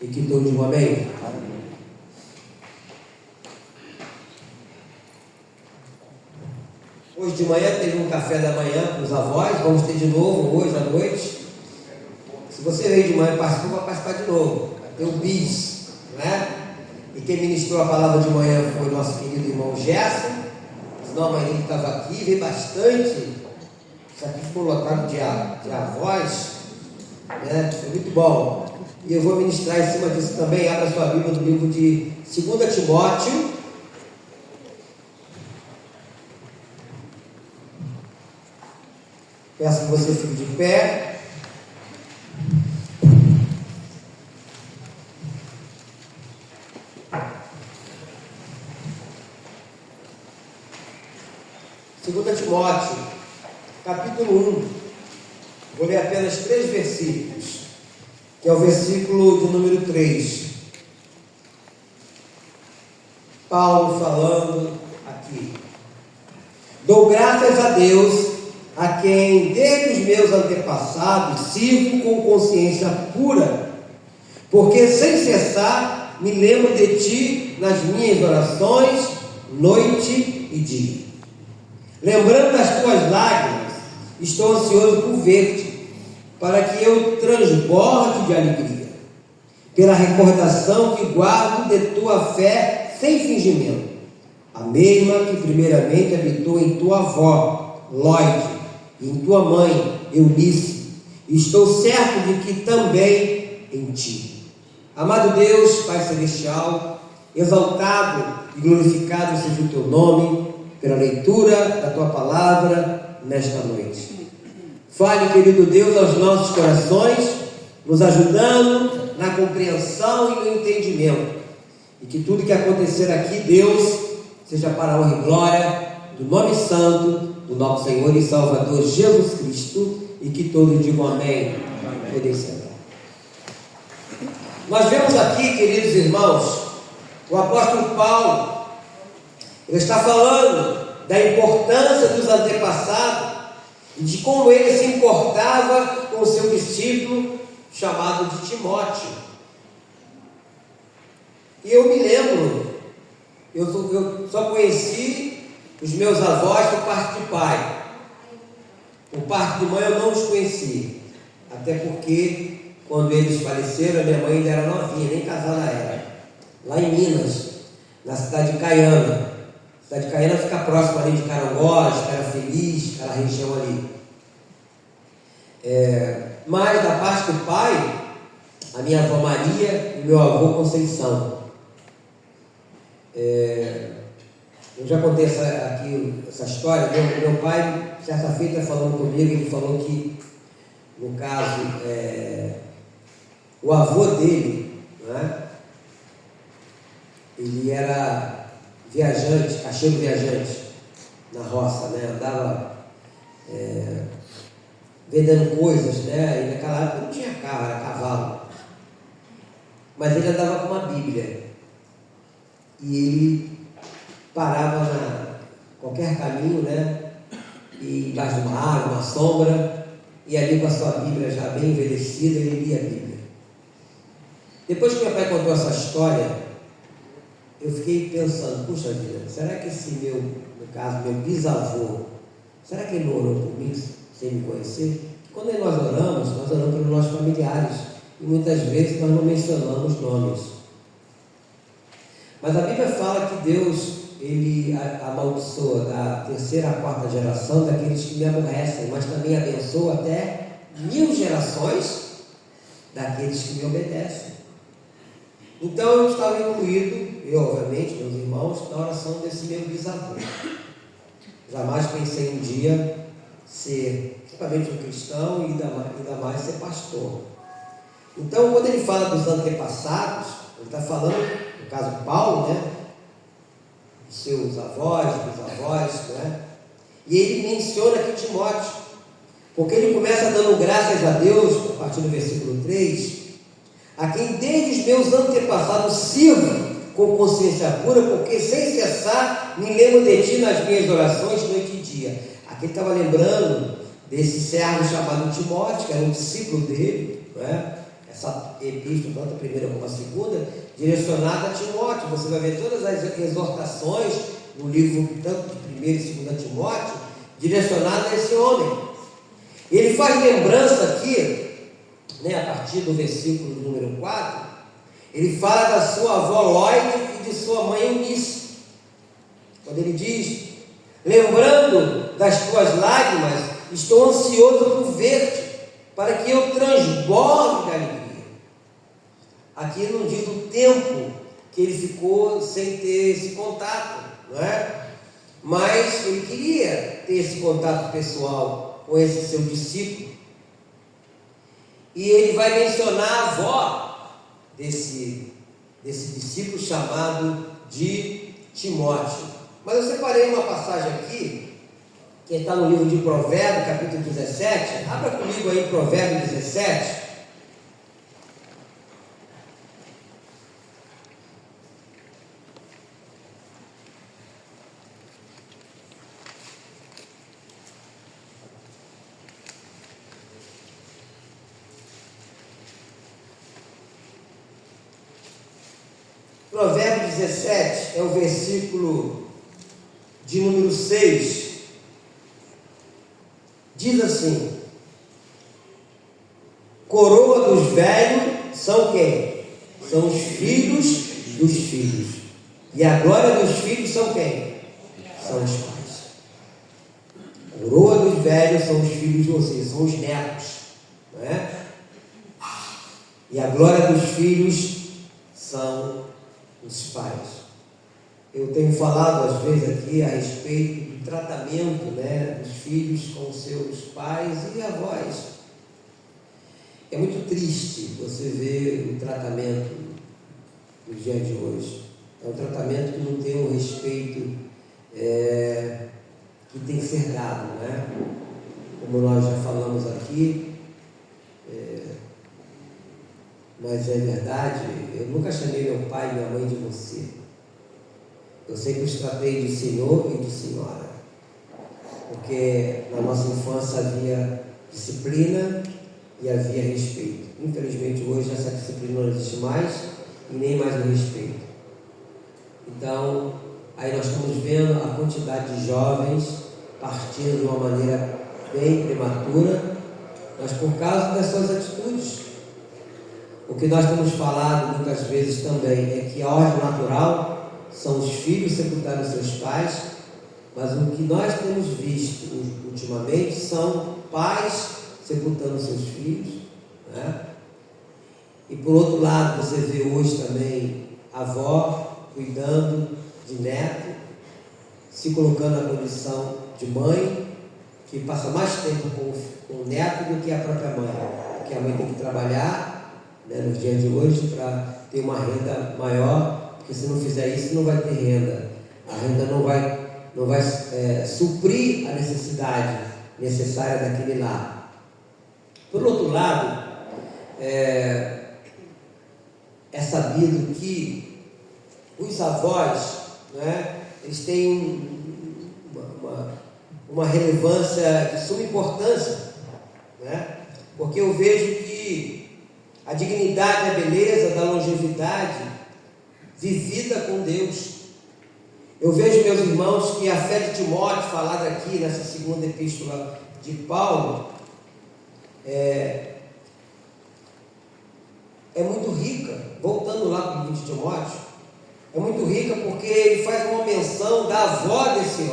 E que todos digam amém. Hoje de manhã teve um café da manhã com os avós, vamos ter de novo hoje à noite. Se você veio de manhã e participou, vai participar de novo. Vai ter um bis, né? E quem ministrou a palavra de manhã foi o nosso querido irmão Gerson. Senão a mãe dele estava aqui, veio bastante. Isso aqui ficou lotado de avós, né? Foi muito bom. E eu vou ministrar em cima disso também. Abra sua Bíblia no livro de 2 Timóteo. Peço que você fique de pé. Segunda Timóteo, capítulo 1. Vou ler apenas 3 versículos, que é o versículo de número 3. Paulo falando aqui: dou graças a Deus, a quem desde os meus antepassados sirvo com consciência pura, porque sem cessar me lembro de ti nas minhas orações, noite e dia. Lembrando das tuas lágrimas, estou ansioso por ver-te, para que eu transborde de alegria, pela recordação que guardo de tua fé sem fingimento, a mesma que primeiramente habitou em tua avó, Lóide, e em tua mãe, Eunice, e estou certo de que também em ti. Amado Deus, Pai Celestial, exaltado e glorificado seja o teu nome, pela leitura da tua palavra nesta noite. Fale, querido Deus, aos nossos corações, nos ajudando na compreensão e no entendimento, e que tudo que acontecer aqui, Deus, seja para a honra e glória do nome santo do nosso Senhor e Salvador Jesus Cristo, e que todos digam amém. Podem sentar. Nós vemos aqui, queridos irmãos, o apóstolo Paulo, ele está falando da importância dos antepassados e de como ele se importava com o seu discípulo chamado de Timóteo. E eu me lembro, eu só conheci os meus avós por parte de pai. Por parte de mãe eu não os conheci, até porque quando eles faleceram, a minha mãe ainda era novinha, nem casada era, lá em Minas, na cidade de Caiana. A cidade de Caiana fica próxima ali de Carangola, de Cara Feliz, aquela região ali. Mas da parte do pai, a minha avó Maria e meu avô Conceição. Eu já contei essa história. Meu pai, certa feita, falando comigo, ele falou que, no caso, o avô dele, né, ele era viajante, cacheiro viajante na roça, né, andava vendendo coisas, né, e naquela época não tinha carro, era cavalo, mas ele andava com uma Bíblia, e ele parava qualquer caminho, né, e embaixo de uma árvore, uma sombra, e ali com a sua Bíblia já bem envelhecida, ele lia a Bíblia. Depois que meu pai contou essa história, eu fiquei pensando, puxa vida, será que esse no caso, meu bisavô, será que ele não orou por mim sem me conhecer? Quando nós oramos pelos nossos familiares, e muitas vezes nós não mencionamos nomes. Mas a Bíblia fala que Deus, ele amaldiçoa da 3ª à 4ª geração daqueles que me aborrecem, mas também abençoa até 1000 gerações daqueles que me obedecem. Então eu estava incluído, eu obviamente, meus irmãos, na oração desse meu bisavô. Jamais pensei um dia ser, principalmente um cristão, e ainda mais ser pastor. Então, quando ele fala dos antepassados, ele está falando, no caso Paulo, né, dos seus avós, bisavós, né, e ele menciona aqui Timóteo, porque ele começa dando graças a Deus, a partir do versículo 3, a quem desde os meus antepassados sirvo com consciência pura, porque sem cessar me lembro de ti nas minhas orações, noite e dia. Aqui ele estava lembrando desse servo chamado Timóteo, que era um discípulo dele, não é? essa epístola, tanto a primeira como a segunda, direcionada a Timóteo. Você vai ver todas as exortações no livro, tanto de 1 e 2 Timóteo, direcionada a esse homem. Ele faz lembrança aqui, né, a partir do versículo número 4, ele fala da sua avó Loide e de sua mãe Eunice. Quando ele diz: lembrando das tuas lágrimas, estou ansioso por ver-te, para que eu transborde de alegria. Aqui não diz o tempo que ele ficou sem ter esse contato, não é? Mas ele queria ter esse contato pessoal com esse seu discípulo. E ele vai mencionar a avó desse discípulo chamado de Timóteo. Mas eu separei uma passagem aqui, que está no livro de Provérbios, capítulo 17. Abra comigo aí Provérbios 17. Provérbios 17 é o versículo de número 6. Diz assim: coroa dos velhos são quem? São os filhos dos filhos. E a glória dos filhos são quem? São os pais. Coroa dos velhos são os filhos de vocês, são os netos, não é? E a glória dos filhos são os pais. Eu tenho falado às vezes aqui a respeito do tratamento, né, dos filhos com seus pais e avós. É muito triste você ver o tratamento no dia de hoje. É um tratamento que não tem um respeito que tem que ser dado, né? Como nós já falamos aqui, mas é verdade, eu nunca chamei meu pai e minha mãe de você. Eu sempre os tratei de senhor e de senhora, porque na nossa infância havia disciplina e havia respeito. Infelizmente hoje essa disciplina não existe mais e nem mais o respeito. Então, aí nós estamos vendo a quantidade de jovens partindo de uma maneira bem prematura, mas por causa das suas atitudes. O que nós temos falado muitas vezes também é que a ordem natural são os filhos sepultarem seus pais, mas o que nós temos visto ultimamente são pais sepultando seus filhos, né? E por outro lado, você vê hoje também a avó cuidando de neto, se colocando na condição de mãe, que passa mais tempo com o neto do que a própria mãe, porque a mãe tem que trabalhar, né, nos dias de hoje para ter uma renda maior, porque se não fizer isso não vai ter renda. A renda não vai suprir a necessidade necessária daquele lar. Por outro lado, é sabido que os avós, né, eles têm uma relevância de suma importância, né, porque eu vejo que a dignidade, a beleza da longevidade vivida com Deus. Eu vejo, meus irmãos, que a fé de Timóteo, falada aqui nessa segunda epístola de Paulo, é muito rica. Voltando lá para o livro de Timóteo, é muito rica porque ele faz uma menção da avó desse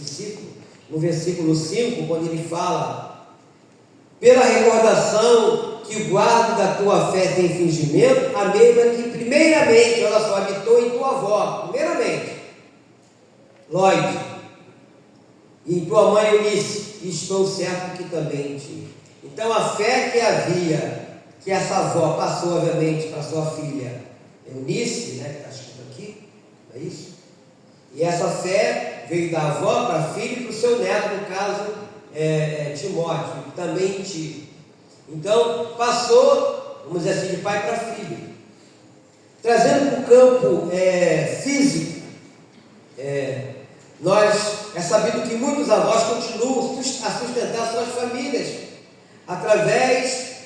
discípulo, no versículo 5, quando ele fala: pela recordação que o guardo da tua fé sem fingimento, a mesma que primeiramente, olha só, habitou em tua avó, primeiramente, Loide, e em tua mãe Eunice, e estou certo que também em ti. Então a fé que havia, que essa avó passou, obviamente, para sua filha Eunice, né, que está escrito aqui, não é isso? E essa fé veio da avó para a filha e para o seu neto, no caso, Timóteo, também em ti. Então, passou, vamos dizer assim, de pai para filho. Trazendo para o campo físico, é sabido que muitos avós continuam a sustentar suas famílias através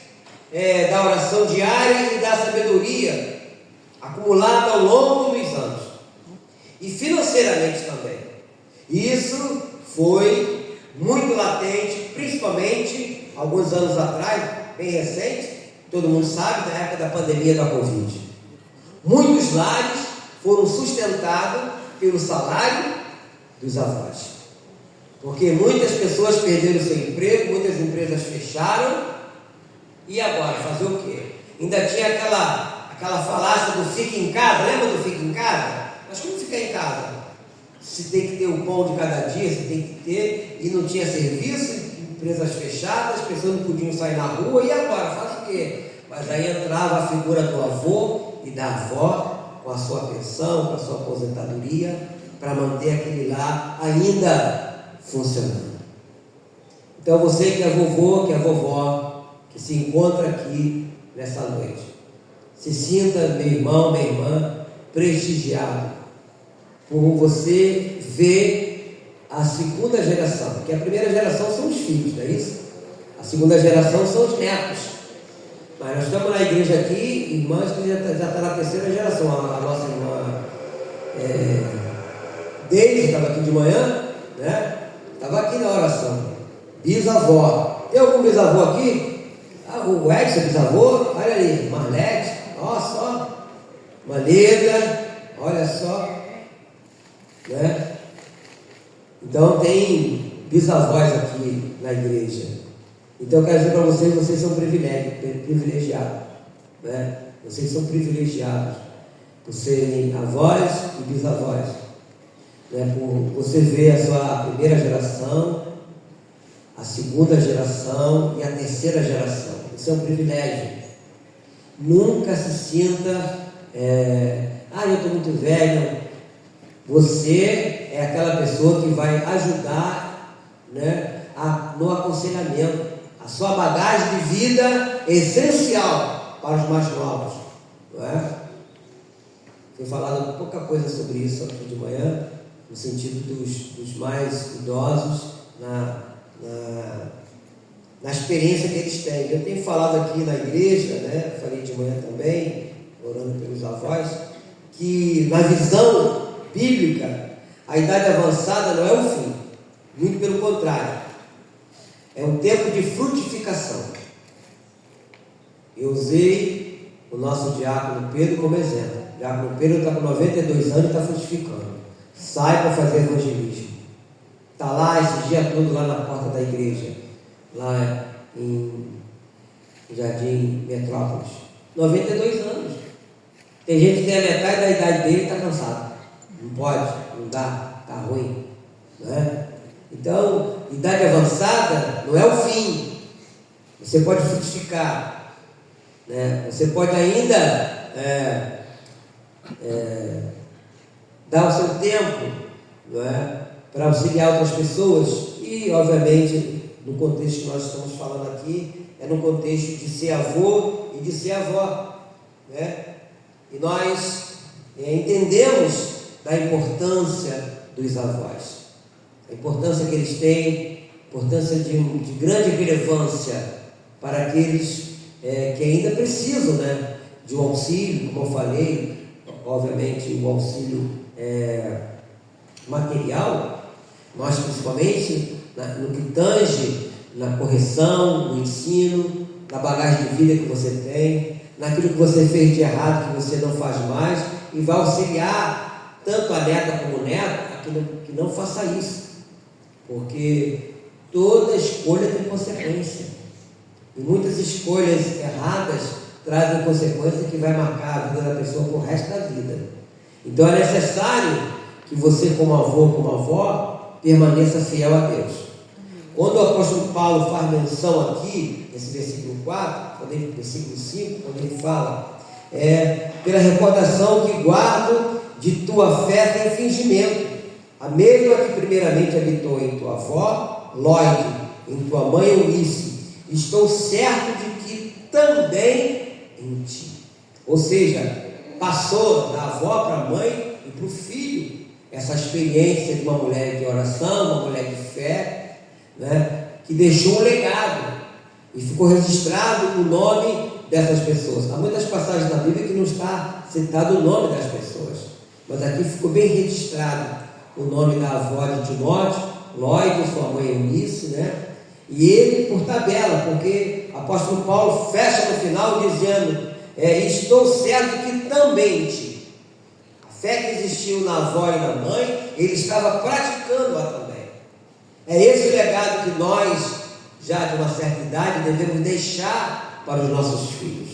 da oração diária e da sabedoria acumulada ao longo dos anos, e financeiramente também. Isso foi muito latente, principalmente alguns anos atrás, bem recente, todo mundo sabe, na época da pandemia da Covid. Muitos lares foram sustentados pelo salário dos avós, porque muitas pessoas perderam seu emprego, muitas empresas fecharam, e agora fazer o quê? Ainda tinha aquela falácia do fica em casa, lembra do fica em casa? Mas como ficar em casa? Se tem que ter o pão de cada dia, se tem que ter, e não tinha serviço, empresas fechadas, as pessoas não podiam sair na rua, e agora? Faz o quê? Mas aí entrava a figura do avô e da avó, com a sua pensão, com a sua aposentadoria, para manter aquele lar ainda funcionando. Então você que é vovô, que é vovó, que se encontra aqui nessa noite, se sinta, meu irmão, minha irmã, prestigiado por você ver a segunda geração, porque a primeira geração são os filhos, não é isso? A segunda geração são os netos. Mas nós estamos na igreja aqui, irmãs que já está na terceira geração. A nossa irmã Deise estava aqui de manhã, né? Estava aqui na oração. Bisavó. Tem algum bisavô aqui? O Edson é bisavô. Olha ali, Marlete. Olha só. Maneda. Olha só. Né? Então tem bisavós aqui na igreja. Então eu quero dizer para vocês são privilegiados, né? Vocês são privilegiados por serem avós e bisavós, né? Por você ver a sua primeira geração, a segunda geração e a terceira geração. Isso é um privilégio. Nunca se sinta, eu estou muito velho. Você é aquela pessoa que vai ajudar, né, no aconselhamento. A sua bagagem de vida é essencial para os mais novos, não é? Foi falado pouca coisa sobre isso aqui de manhã, no sentido dos mais idosos, na experiência que eles têm. Eu tenho falado aqui na igreja, né, falei de manhã também, orando pelos avós, que na visão bíblica, a idade avançada não é o fim, muito pelo contrário, é um tempo de frutificação. Eu usei o nosso diácono Pedro como exemplo. O diácono Pedro está com 92 anos e está frutificando. Sai para fazer evangelismo. Está lá esse dia todo lá na porta da igreja, lá em Jardim Metrópolis. 92 anos. Tem gente que tem a metade da idade dele e está cansado. Não pode, não dá, está ruim, né? Então, idade avançada não é o fim. Você pode frutificar, né? Você pode ainda dar o seu tempo, não é? Para auxiliar outras pessoas. E, obviamente, no contexto que nós estamos falando aqui, é no contexto de ser avô e de ser avó, né? E nós entendemos da importância dos avós, a importância que eles têm, importância de grande relevância para aqueles que ainda precisam, né, de um auxílio, como eu falei, obviamente o auxílio material, mas principalmente no que tange na correção, no ensino, na bagagem de vida que você tem, naquilo que você fez de errado que você não faz mais, e vai auxiliar tanto a neta como o neto que não faça isso, porque toda escolha tem consequência, e muitas escolhas erradas trazem consequência que vai marcar a vida da pessoa por resto da vida. Então é necessário que você, como avô, como avó, permaneça fiel a Deus. Quando o apóstolo Paulo faz menção aqui, nesse versículo 4, versículo 5, quando ele fala, pela recordação que guardo de tua fé sem fingimento, a mesma que primeiramente habitou em tua avó, Lóide, em tua mãe Eunice, estou certo de que também em ti. Ou seja, passou da avó para a mãe e para o filho essa experiência de uma mulher de oração, uma mulher de fé, né, que deixou um legado. E ficou registrado o nome dessas pessoas. Há muitas passagens na Bíblia que não está citado o nome das pessoas, mas aqui ficou bem registrado o nome da avó de Timóteo, Loide, sua mãe Eunice, né? E ele por tabela, porque o apóstolo Paulo fecha no final dizendo: estou certo que também ti. A fé que existiu na avó e na mãe, ele estava praticando-a também. É esse o legado que nós, já de uma certa idade, devemos deixar para os nossos filhos,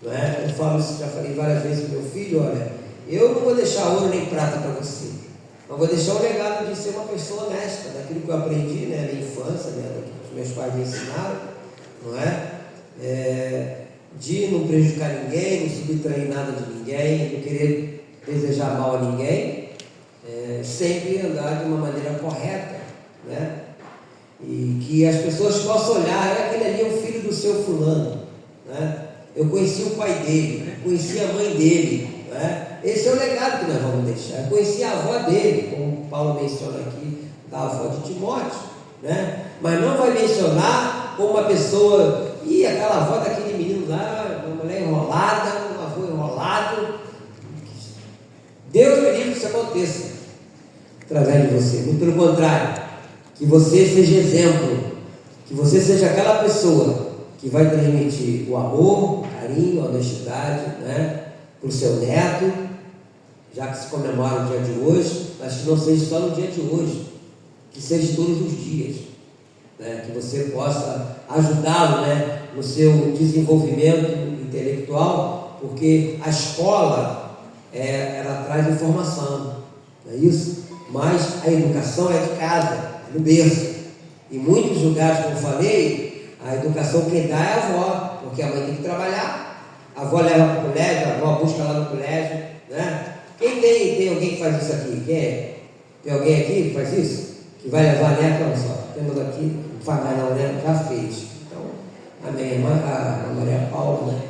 não é? Eu falo isso, já falei várias vezes para o meu filho: olha, eu não vou deixar ouro nem prata para você, mas vou deixar o legado de ser uma pessoa honesta, daquilo que eu aprendi, né, na infância, né, daquilo que meus pais me ensinaram, não é? De não prejudicar ninguém, não subtrair nada de ninguém, não querer desejar mal a ninguém, sempre andar de uma maneira correta, né? E que as pessoas possam olhar: aquele ali é o filho do seu fulano, né? Eu conheci o pai dele, conheci a mãe dele, né? Esse é o legado que nós vamos deixar. Eu conheci a avó dele, como Paulo menciona aqui, da avó de Timóteo, né? Mas não vai mencionar como uma pessoa: aquela avó daquele menino lá, uma mulher enrolada, um avô enrolado. Deus me livre que isso aconteça através de você. Muito pelo contrário, que você seja exemplo, que você seja aquela pessoa que vai transmitir o amor, o carinho, a honestidade, né, para o seu neto, já que se comemora o dia de hoje, mas que não seja só no dia de hoje, que seja todos os dias, né, que você possa ajudá-lo, né, no seu desenvolvimento intelectual, porque a escola, ela traz informação, não é isso? Mas a educação é de casa, no berço. Em muitos lugares, como eu falei, a educação quem dá é a avó, porque a mãe tem que trabalhar, a avó leva para o colégio, a avó busca lá no colégio, né? Quem tem alguém que faz isso aqui? Quem é? Tem alguém aqui que faz isso? Que vai levar a neta? Olha só, temos aqui, não faz mais não, né? Já fez. Então, a minha irmã, a Maria Paula, né?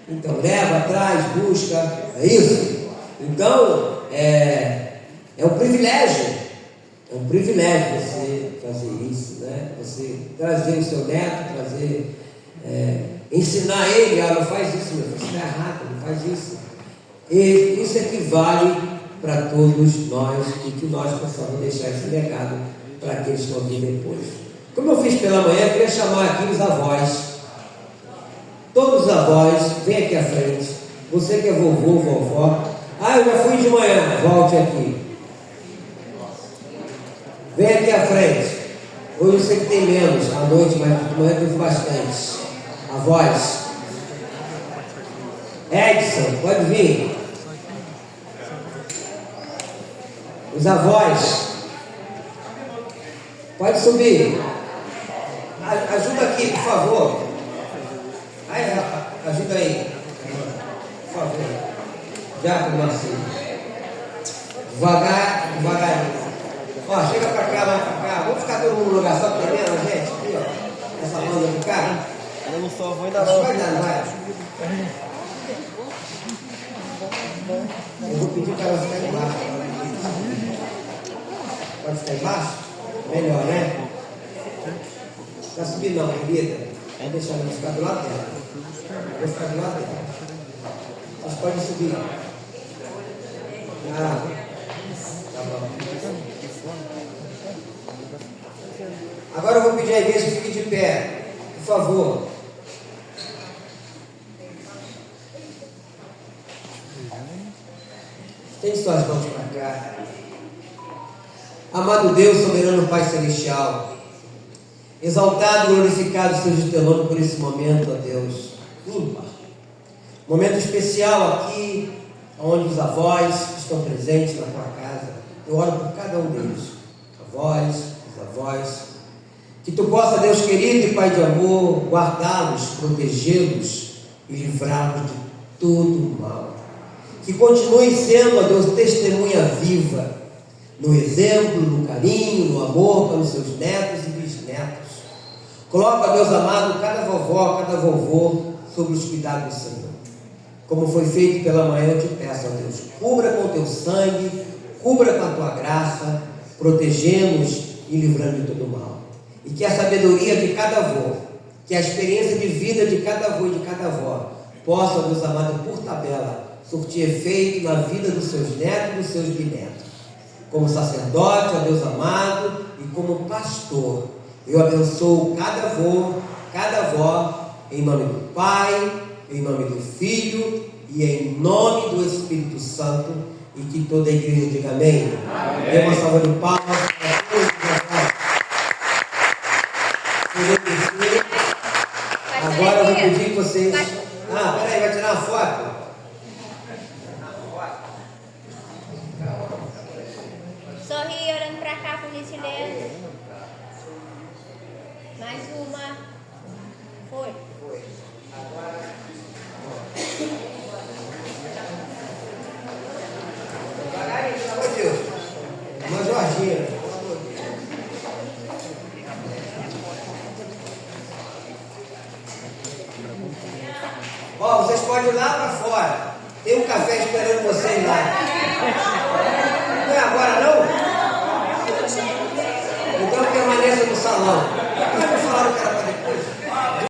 Então, leva, traz, busca, é isso? Então, é um privilégio. É um privilégio você fazer isso, né? Você trazer o seu neto, ensinar ele: não faz isso, meu filho, isso está errado, não faz isso. E isso equivale para todos nós, e que nós possamos deixar esse legado para aqueles que vão vir depois. Como eu fiz pela manhã, eu queria chamar aqui os avós. Todos os avós, vem aqui à frente. Você que é vovô, vovó. Eu já fui de manhã, volte aqui. Vem aqui à frente. Hoje eu sei que tem menos à noite, mas de manhã teve bastante. Avós. Edson, pode vir. Os avós. Pode subir. Ajuda aqui, por favor. Ajuda aí. Por favor. Já, Marcinho. Devagarinho. Chega pra cá, vai pra cá. Vamos ficar todo mundo no lugar só tremendo, gente? Aqui, ó. Essa banda do carro. Eu não sou avô ainda não. Vai dar, vai. Eu vou pedir para ela ficar embaixo. Pode ficar embaixo? Melhor, né? Não vai subir não, querida. Vou deixar ela ficar do lado dela. Vou ficar do lado dela. Vocês podem subir. Tá bom. Agora eu vou pedir à igreja que fique de pé, por favor. Tem suas mãos para cá. Amado Deus, soberano Pai Celestial, exaltado e glorificado seja o teu nome por esse momento, ó Deus, ímpar. Momento especial aqui, onde os avós estão presentes na tua casa. Eu oro por cada um deles, avós, os avós. Que tu possa, Deus querido e Pai de amor, guardá-los, protegê-los e livrá-los de todo mal. Que continue sendo, ó Deus, testemunha viva, no exemplo, no carinho, no amor para os seus netos e bisnetos. Coloca, Deus amado, cada vovó, cada vovô sob os cuidados do Senhor. Como foi feito pela manhã, eu te peço, ó Deus, cubra com o teu sangue, cubra com a tua graça, protegemos e livrando de todo mal. E que a sabedoria de cada avô, que a experiência de vida de cada avô e de cada avó possa, Deus amado, por tabela, surtir efeito na vida dos seus netos e dos seus bisnetos. Como sacerdote, ó Deus amado, e como pastor, eu abençoo cada avô, cada avó, em nome do Pai, em nome do Filho e em nome do Espírito Santo, e que toda a igreja diga amém. Dê uma salva de palmas para todos. Agora eu vou pedir que vocês... peraí, vai tirar uma foto? Sorri olhando pra cá, por gentileza. Mais uma. Foi. Agora... Devagarinho, pelo amor de Deus. Uma Jorginha. Ó, vocês podem ir lá para fora. Tem um café esperando vocês lá. Não é agora não? Então permaneça no salão.